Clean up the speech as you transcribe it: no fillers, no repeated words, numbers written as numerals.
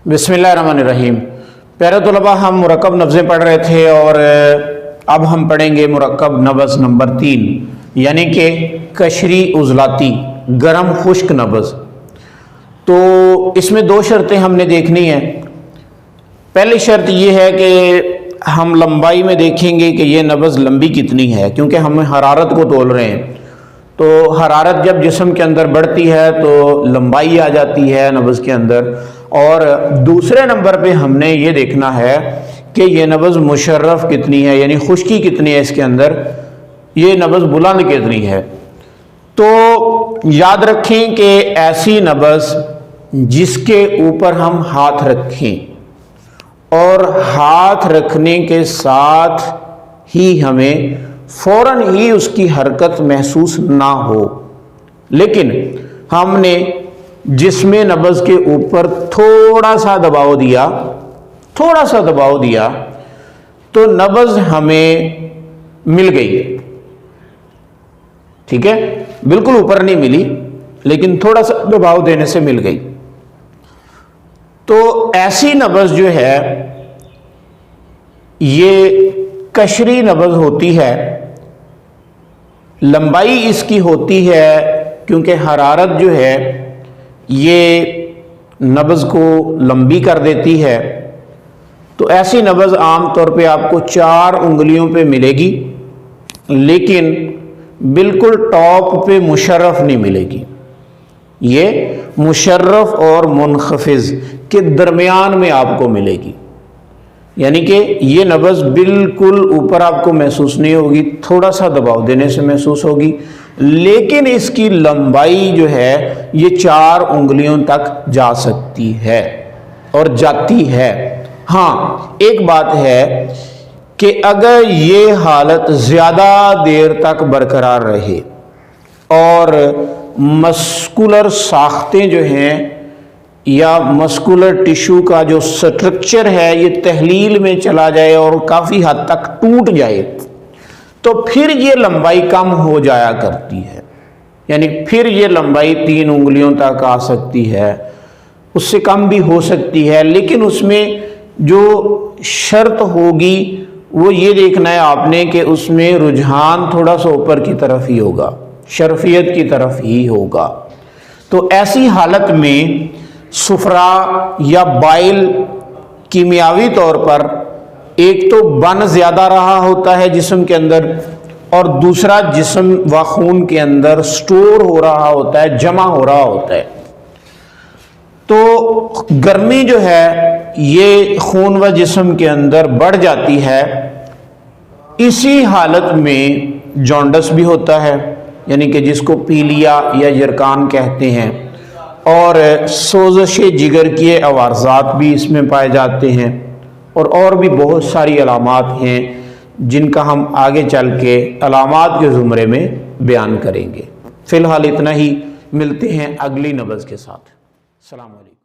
बिस्मिल्लाहिर्रहमानिर्रहीम। प्यारे तलबा, हम मुरक्कब नब्ज़ें पढ़ रहे थे और अब हम पढ़ेंगे मुरक्कब नब्ज़ नंबर 3 यानी कि कशरी उज़लाती गर्म खुश्क नब्ज़। तो इसमें दो शर्तें हमने देखनी हैं। पहली शर्त यह है कि हम लंबाई में देखेंगे कि ये नब्ज़ लंबी कितनी है, क्योंकि हम हरारत को तोल रहे हैं। तो हरारत जब जिस्म के अंदर बढ़ती है तो लंबाई आ जाती है नब्ज़ के अंदर। और दूसरे नंबर पे हमने ये देखना है कि ये नब्ज़ मुशर्रफ कितनी है, यानी खुश्की कितनी है इसके अंदर, ये नब्ज़ बुलंद कितनी है। तो याद रखें कि ऐसी नब्ज़ जिसके ऊपर हम हाथ रखें और हाथ रखने के साथ ही हमें फौरन ही उसकी हरकत महसूस ना हो, लेकिन हमने जिस्मे नब्ज़ के ऊपर थोड़ा सा दबाव दिया तो नब्ज़ हमें मिल गई। ठीक है, बिल्कुल ऊपर नहीं मिली, लेकिन थोड़ा सा दबाव देने से मिल गई। तो ऐसी नब्ज़ जो है ये कशरी नब्ज़ होती है। लंबाई इसकी होती है क्योंकि हरारत जो है ये नब्ज़ को लंबी कर देती है। तो ऐसी नब्ज़ आम तौर पे आपको 4 उंगलियों पे मिलेगी, लेकिन बिल्कुल टॉप पे मुशर्रफ नहीं मिलेगी। ये मुशर्रफ और मुनखफिज के दरमियान में आपको मिलेगी, यानी कि ये नब्ज़ बिल्कुल ऊपर आपको महसूस नहीं होगी, थोड़ा सा दबाव देने से महसूस होगी, लेकिन इसकी लंबाई जो है ये 4 उंगलियों तक जा सकती है और जाती है। हाँ, एक बात है कि अगर ये हालत ज़्यादा देर तक बरकरार रहे और मस्कुलर साख्तें जो हैं या मस्कुलर टिश्यू का जो स्ट्रक्चर है ये तहलील में चला जाए और काफ़ी हद तक टूट जाए, तो फिर ये लंबाई कम हो जाया करती है। यानी फिर ये लंबाई 3 उंगलियों तक आ सकती है, उससे कम भी हो सकती है, लेकिन उसमें जो शर्त होगी वो ये देखना है आपने कि उसमें रुझान थोड़ा सा ऊपर की तरफ ही होगा, शरफियत की तरफ ही होगा। तो ऐसी हालत में सुफरा या बाइल कीमियावी तौर पर एक तो बन ज़्यादा रहा होता है जिस्म के अंदर, और दूसरा जिस्म व खून के अंदर स्टोर हो रहा होता है, जमा हो रहा होता है। तो गर्मी जो है ये खून व जिस्म के अंदर बढ़ जाती है। इसी हालत में जॉन्डस भी होता है, यानी कि जिसको पीलिया या यरकान कहते हैं, और सोज़श जिगर के अवारज़ात भी इसमें पाए जाते हैं, और भी बहुत सारी अलामात हैं जिनका हम आगे चल के अलामात के ज़ुमरे में बयान करेंगे। फ़िलहाल इतना ही, मिलते हैं अगली नब्ज़ के साथ। अस्सलाम वालेकुम।